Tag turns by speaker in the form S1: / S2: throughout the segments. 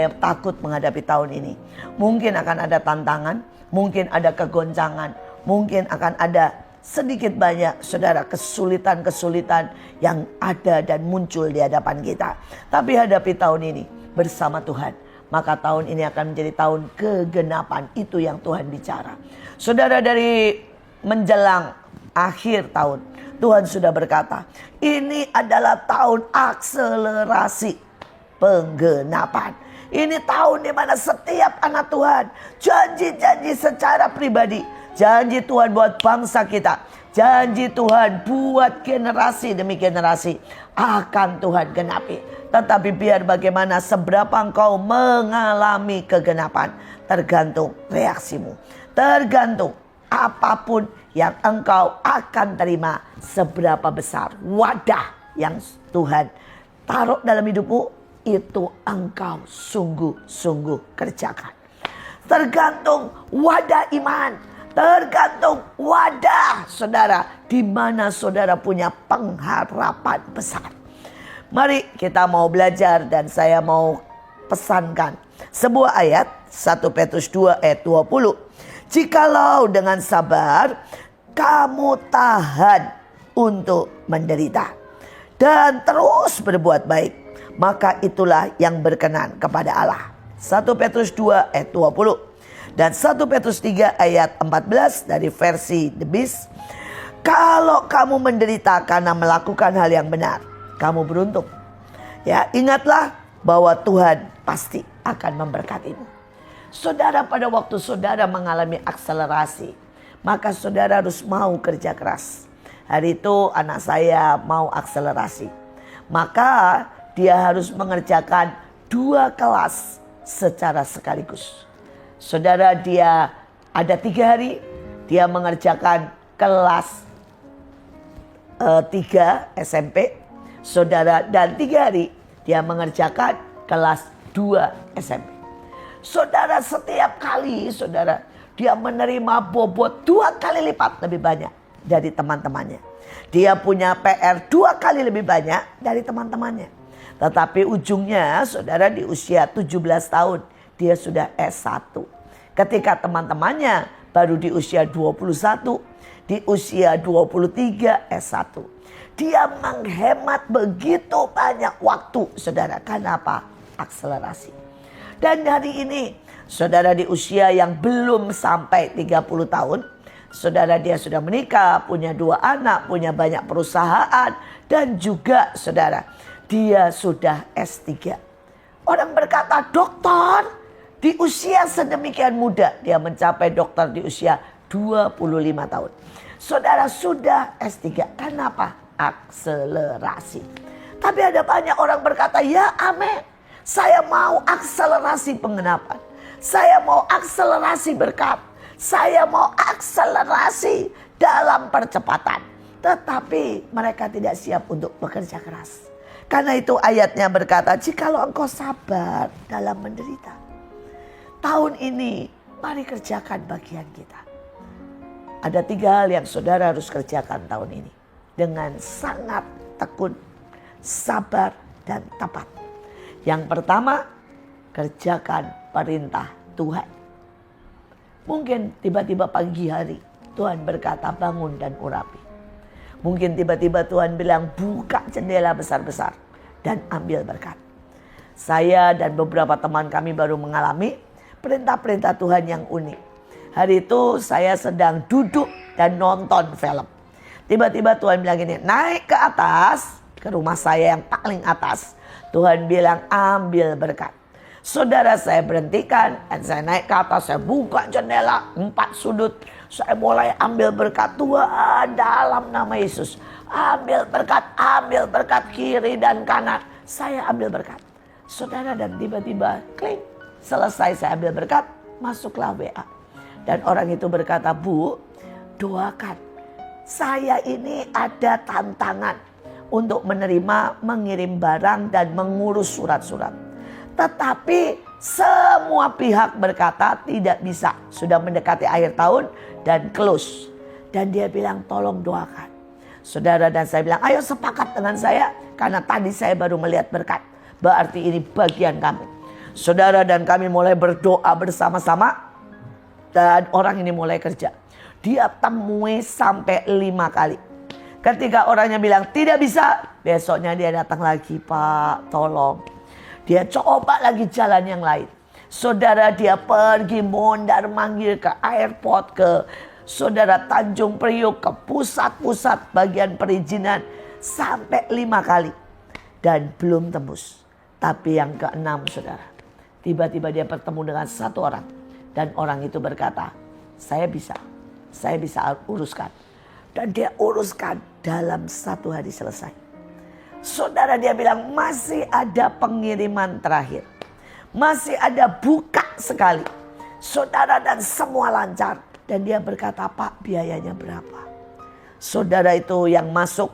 S1: takut menghadapi tahun ini. Mungkin akan ada tantangan, mungkin ada kegoncangan, mungkin akan ada sedikit banyak saudara kesulitan-kesulitan yang ada dan muncul di hadapan kita. Tapi hadapi tahun ini bersama Tuhan. Maka tahun ini akan menjadi tahun kegenapan. Itu yang Tuhan bicara. Saudara, dari menjelang akhir tahun, Tuhan sudah berkata, ini adalah tahun akselerasi penggenapan. Ini tahun di mana setiap anak Tuhan janji-janji secara pribadi, janji Tuhan buat bangsa kita, janji Tuhan buat generasi demi generasi akan Tuhan genapi. Tetapi biar bagaimana seberapa engkau mengalami kegenapan, tergantung reaksimu, tergantung apapun yang engkau akan terima, seberapa besar wadah yang Tuhan taruh dalam hidupmu, itu engkau sungguh-sungguh kerjakan. Tergantung wadah iman, tergantung wadah saudara, di mana saudara punya pengharapan besar. Mari kita mau belajar dan saya mau pesankan sebuah ayat 1 Petrus 2 ayat 20. Jikalau dengan sabar kamu tahan untuk menderita dan terus berbuat baik, maka itulah yang berkenan kepada Allah. 1 Petrus 2 ayat 20 dan 1 Petrus 3 ayat 14 dari versi The Beast. Kalau kamu menderita karena melakukan hal yang benar, kamu beruntung. Ya, ingatlah bahwa Tuhan pasti akan memberkatimu. Saudara, pada waktu saudara mengalami akselerasi, maka saudara harus mau kerja keras. Hari itu anak saya mau akselerasi, maka dia harus mengerjakan 2 kelas secara sekaligus. Saudara, dia ada 3 hari dia mengerjakan kelas 3 SMP. Saudara, dan 3 hari dia mengerjakan kelas 2 SMP. Saudara, setiap kali saudara dia menerima bobot 2 kali lipat lebih banyak dari teman-temannya. Dia punya PR 2 kali lebih banyak dari teman-temannya. Tetapi ujungnya saudara di usia 17 tahun dia sudah S1. Ketika teman-temannya baru di usia 21, di usia 23 S1. Dia menghemat begitu banyak waktu saudara. Kenapa? Akselerasi. Dan hari ini saudara di usia yang belum sampai 30 tahun. Saudara, dia sudah menikah, punya 2 anak, punya banyak perusahaan. Dan juga saudara, dia sudah S3. Orang berkata, dokter di usia sedemikian muda dia mencapai dokter di usia 25 tahun. Saudara sudah S3. Kenapa? Akselerasi. Tapi ada banyak orang berkata, ya amin, saya mau akselerasi penggenapan. Saya mau akselerasi berkat. Saya mau akselerasi dalam percepatan. Tetapi mereka tidak siap untuk bekerja keras. Karena itu ayatnya berkata, jikalau engkau sabar dalam menderita. Tahun ini mari kerjakan bagian kita. Ada 3 hal yang saudara harus kerjakan tahun ini. Dengan sangat tekun, sabar dan tepat. Yang pertama, kerjakan perintah Tuhan. Mungkin tiba-tiba pagi hari Tuhan berkata bangun dan urapi. Mungkin tiba-tiba Tuhan bilang buka jendela besar-besar dan ambil berkat. Saya dan beberapa teman kami baru mengalami perintah-perintah Tuhan yang unik. Hari itu saya sedang duduk dan nonton film. Tiba-tiba Tuhan bilang gini, naik ke atas, ke rumah saya yang paling atas. Tuhan bilang ambil berkat. Saudara, saya berhentikan dan saya naik ke atas, saya buka jendela 4 sudut. Saya mulai ambil berkat Tuhan dalam nama Yesus. Ambil berkat kiri dan kanan. Saya ambil berkat. Saudara, dan tiba-tiba klik. Selesai saya ambil berkat, masuklah WA. Dan orang itu berkata, Bu, doakan. Saya ini ada tantangan untuk menerima, mengirim barang dan mengurus surat-surat. Tetapi semua pihak berkata tidak bisa. Sudah mendekati akhir tahun dan close. Dan dia bilang tolong doakan. Saudara, dan saya bilang ayo sepakat dengan saya. Karena tadi saya baru melihat berkat. Berarti ini bagian kamu. Saudara, dan kami mulai berdoa bersama-sama. Dan orang ini mulai kerja. Dia temui sampai 5 kali. Ketika orangnya bilang tidak bisa, besoknya dia datang lagi, Pak tolong. Dia coba lagi jalan yang lain. Saudara, dia pergi mondar manggil ke airport, ke saudara Tanjung Priok, ke pusat-pusat bagian perizinan. Sampai 5 kali. Dan belum tembus. Tapi yang ke-6 saudara. Tiba-tiba dia bertemu dengan satu orang. Dan orang itu berkata, saya bisa uruskan. Dan dia uruskan dalam 1 hari selesai. Saudara, dia bilang masih ada pengiriman terakhir. Masih ada buka sekali. Saudara, dan semua lancar. Dan dia berkata, Pak, biayanya berapa? Saudara, itu yang masuk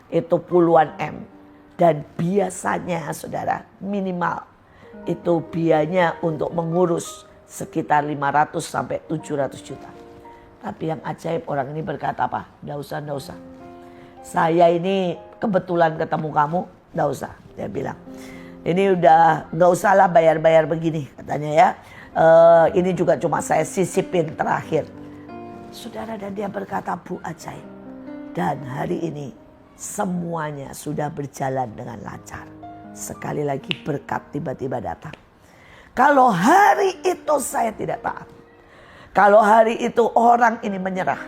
S1: itu puluhan M. Dan biasanya saudara minimal itu biayanya untuk mengurus sekitar 500 sampai 700 juta. Tapi yang ajaib, orang ini berkata apa? Nggak usah. Saya ini kebetulan ketemu kamu, nggak usah. Dia bilang, ini udah nggak usah lah bayar-bayar begini katanya ya. Ini juga cuma saya sisipin terakhir. Saudara, dan dia berkata, Bu, ajaib. Dan hari ini semuanya sudah berjalan dengan lancar. Sekali lagi berkat tiba-tiba datang. Kalau hari itu saya tidak taat. Kalau hari itu orang ini menyerah.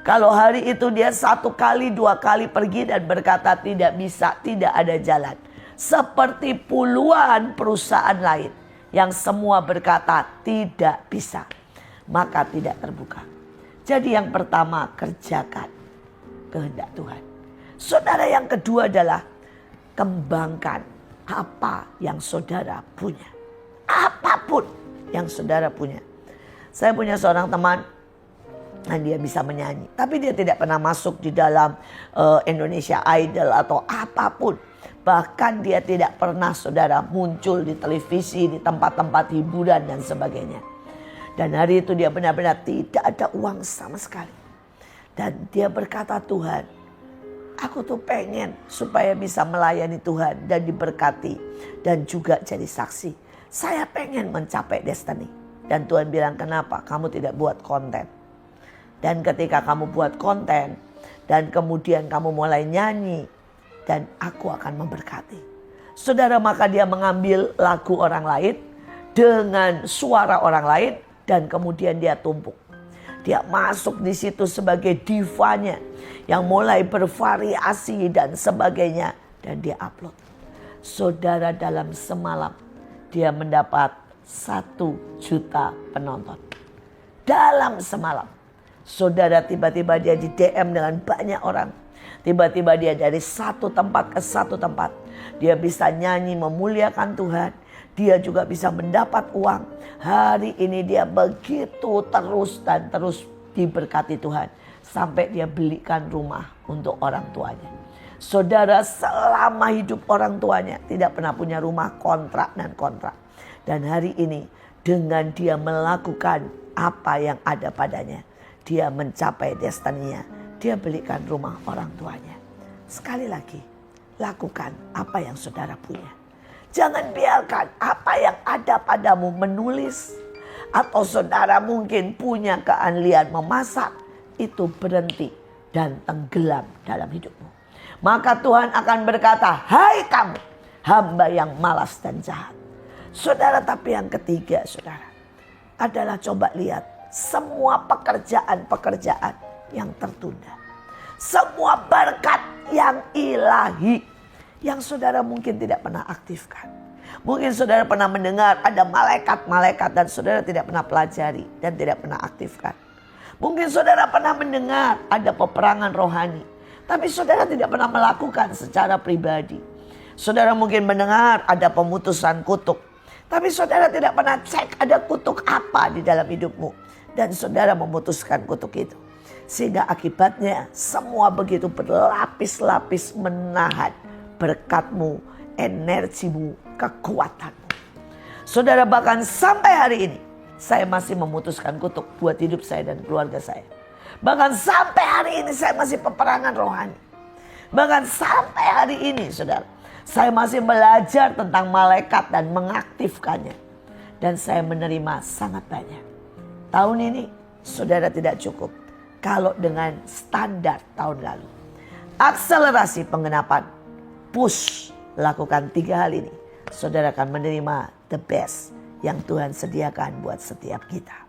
S1: Kalau hari itu dia 1 kali 2 kali pergi dan berkata tidak bisa, tidak ada jalan. Seperti puluhan perusahaan lain yang semua berkata tidak bisa. Maka tidak terbuka. Jadi yang pertama, kerjakan kehendak Tuhan. Saudara, yang kedua adalah kembangkan apa yang saudara punya. Apapun yang saudara punya. Saya punya seorang teman dan dia bisa menyanyi. Tapi dia tidak pernah masuk di dalam Indonesia Idol atau apapun. Bahkan dia tidak pernah saudara muncul di televisi, di tempat-tempat hiburan dan sebagainya. Dan hari itu dia benar-benar tidak ada uang sama sekali. Dan dia berkata, Tuhan, aku tuh pengen supaya bisa melayani Tuhan dan diberkati dan juga jadi saksi. Saya pengen mencapai destiny. Dan Tuhan bilang, kenapa kamu tidak buat konten? Dan ketika kamu buat konten dan kemudian kamu mulai nyanyi, dan aku akan memberkati. Saudara, maka dia mengambil lagu orang lain dengan suara orang lain dan kemudian dia tumpuk. Dia masuk di situ sebagai divanya yang mulai bervariasi dan sebagainya. Dan dia upload. Saudara, dalam semalam dia mendapat 1 juta penonton. Dalam semalam. Saudara, tiba-tiba dia di DM dengan banyak orang. Tiba-tiba dia dari satu tempat ke satu tempat. Dia bisa nyanyi memuliakan Tuhan. Dia juga bisa mendapat uang. Hari ini dia begitu terus dan terus diberkati Tuhan. Sampai dia belikan rumah untuk orang tuanya. Saudara, selama hidup orang tuanya tidak pernah punya rumah, kontrak dan kontrak. Dan hari ini dengan dia melakukan apa yang ada padanya, dia mencapai destininya. Dia belikan rumah orang tuanya. Sekali lagi, lakukan apa yang saudara punya. Jangan biarkan apa yang ada padamu menulis. Atau saudara mungkin punya keahlian memasak. Itu berhenti dan tenggelam dalam hidupmu. Maka Tuhan akan berkata, hai kamu, hamba yang malas dan jahat. Saudara, tapi yang ketiga saudara, adalah coba lihat semua pekerjaan-pekerjaan yang tertunda. Semua berkat yang ilahi yang saudara mungkin tidak pernah aktifkan. Mungkin saudara pernah mendengar ada malaikat-malaikat dan saudara tidak pernah pelajari dan tidak pernah aktifkan. Mungkin saudara pernah mendengar ada peperangan rohani, tapi saudara tidak pernah melakukan secara pribadi. Saudara mungkin mendengar ada pemutusan kutuk, tapi saudara tidak pernah cek ada kutuk apa di dalam hidupmu. Dan saudara memutuskan kutuk itu. Sehingga akibatnya semua begitu berlapis-lapis menahan berkatmu, energimu, kekuatanmu. Saudara, bahkan sampai hari ini saya masih memutuskan kutuk buat hidup saya dan keluarga saya. Bahkan sampai hari ini saya masih peperangan rohani. Bahkan sampai hari ini saudara, saya masih belajar tentang malaikat dan mengaktifkannya. Dan saya menerima sangat banyak. Tahun ini saudara tidak cukup kalau dengan standar tahun lalu. Akselerasi pengenapan, push, lakukan 3 hal ini. Saudara akan menerima the best yang Tuhan sediakan buat setiap kita.